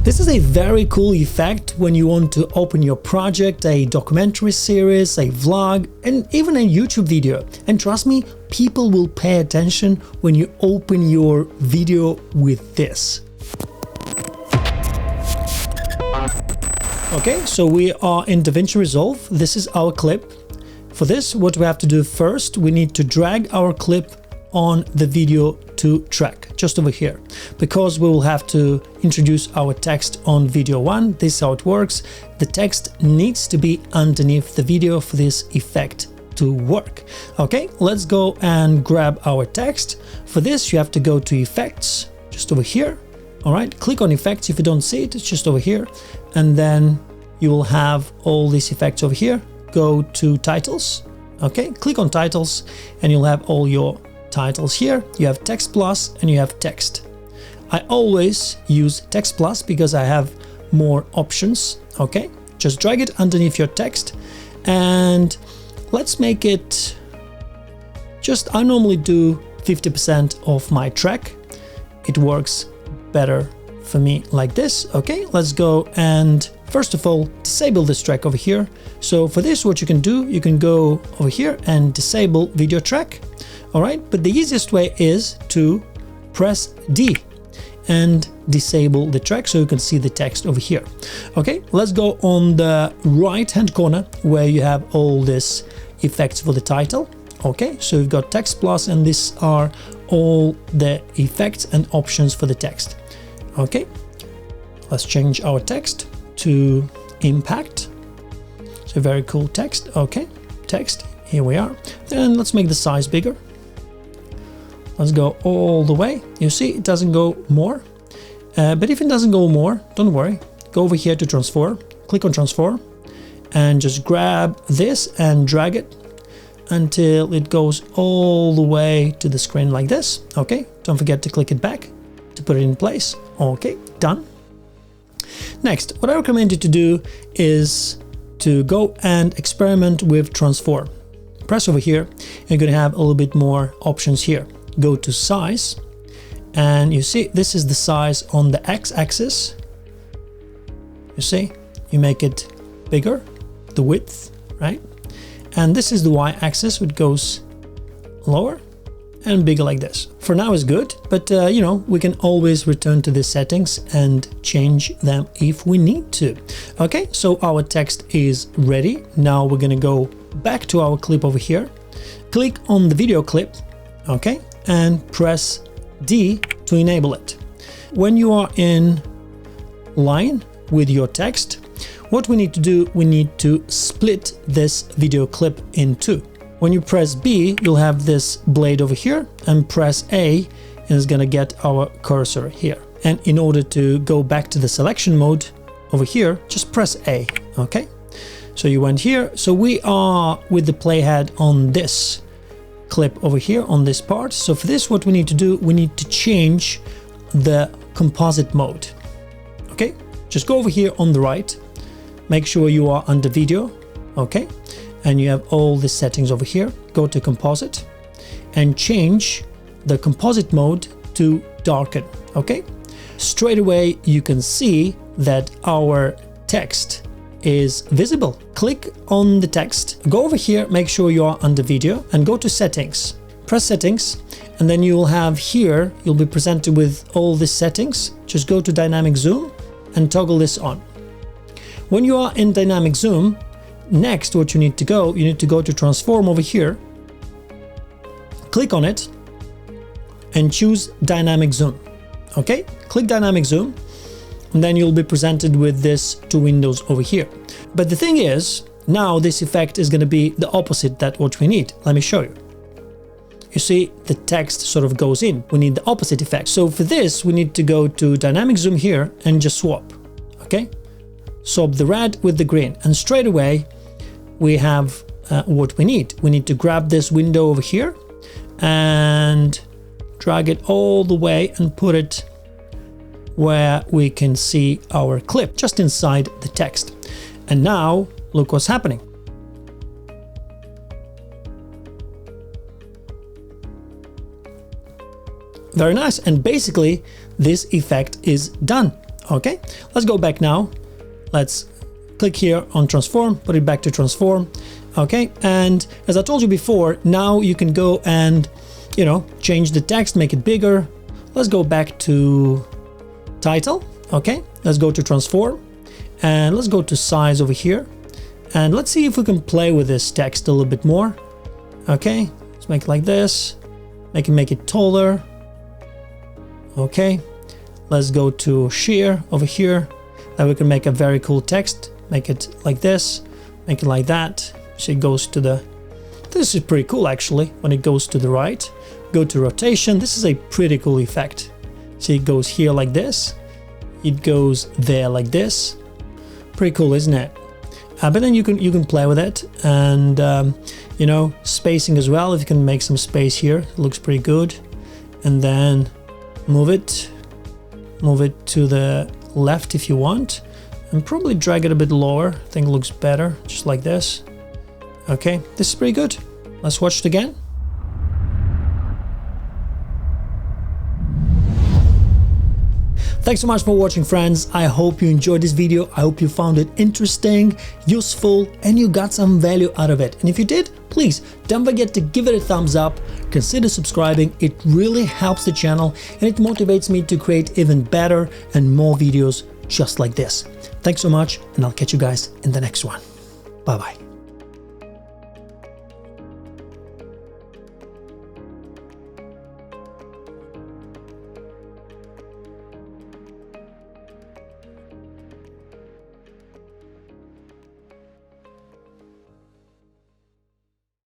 This is a very cool effect when you want to open your project, a documentary series, a vlog, and even a YouTube video. And trust me, people will pay attention when you open your video with this. Okay, so we are in DaVinci Resolve. This is our clip. For this, what we have to do first, we need to drag our clip on the video to track, just over here, because we will have to introduce our text on video 1. This is how it works. The text needs to be underneath the video for this effect to work. Okay, let's go and grab our text. For this, you have to go to Effects, just over here. All right, click on Effects. If you don't see it, it's just over here. And then you will have all these effects over here. Go to Titles. Okay, click on Titles and you'll have all your titles here. You have Text Plus and you have Text. I always use Text Plus because I have more options. Okay, just drag it underneath your text and let's make it just, I normally do 50% of my track. It works better for me like this. Okay, let's go and first of all disable this track over here. So for this, what you can do, you can go over here and disable video track. All right, but the easiest way is to press D and disable the track so you can see the text over here. Okay, let's go on the right hand corner where you have all this effects for the title. Okay, so you've got Text Plus and these are all the effects and options for the text. Okay, let's change our text to impact. So very cool text. Okay, text, here we are. Then let's make the size bigger. Let's go all the way. You see, it doesn't go more. But if it doesn't go more, don't worry. Go over here to transform, click on transform, and just grab this and drag it until it goes all the way to the screen like this. Okay, don't forget to click it back to put it in place. Okay, done. Next, what I recommend you to do is to go and experiment with transform. Press over here, you're going to have a little bit more options here. Go to size, and you see this is the size on the x-axis. You see, you make it bigger, the width, right? And this is the y-axis, which goes lower and bigger like this. For now is good, but you know, we can always return to the settings and change them if we need to. Okay, so our text is ready. Now we're gonna go back to our clip over here. Click on the video clip, okay, and press D to enable it. When you are in line with your text, what we need to do, we need to split this video clip in two. When you press B, you'll have this blade over here, and press A and it's gonna get our cursor here. And in order to go back to the selection mode over here, just press A, okay? So you went here. So we are with the playhead on this clip over here on this part. So for this, what we need to do, we need to change the composite mode. Okay, just go over here on the right, make sure you are under video, okay, and you have all the settings over here. Go to composite and change the composite mode to darken. Okay, straight away you can see that our text is visible. Click on the text, go over here, make sure you are under video, and go to settings. Press settings, and then you will have here, you'll be presented with all the settings. Just go to dynamic zoom and toggle this on. When you are in dynamic zoom, next what you need to go to transform over here, click on it and choose dynamic zoom. Okay, click dynamic zoom, and then you'll be presented with this two windows over here. But the thing is, now this effect is going to be the opposite that what we need. Let me show you. You see, the text sort of goes in. We need the opposite effect. So for this, we need to go to dynamic zoom here and just swap. Okay, swap the red with the green, and straight away we have what we need. We need to grab this window over here and drag it all the way and put it where we can see our clip, just inside the text. And now look what's happening. Very nice. And basically this effect is done. Okay, let's go back now. Let's click here on transform, put it back to transform. Okay, and as I told you before, now you can go and, you know, change the text, make it bigger. Let's go back to title. Okay, let's go to transform and let's go to size over here. And let's see if we can play with this text a little bit more. Okay, let's make it like this. Make it taller. Okay, let's go to sheer over here. Then we can make a very cool text. Make it like this, make it like that. So it goes to the, this is pretty cool actually, when it goes to the right. Go to rotation, this is a pretty cool effect. See, it goes here like this, it goes there like this. Pretty cool, isn't it? But then you can play with it, and you know, spacing as well. If you can make some space here, it looks pretty good. And then move it to the left if you want, and probably drag it a bit lower. I think it looks better, just like this. Okay, this is pretty good. Let's watch it again. Thanks so much for watching, friends. I hope you enjoyed this video. I hope you found it interesting, useful, and you got some value out of it. And if you did, please don't forget to give it a thumbs up, consider subscribing. It really helps the channel and it motivates me to create even better and more videos just like this. Thanks so much, and I'll catch you guys in the next one. Bye-bye.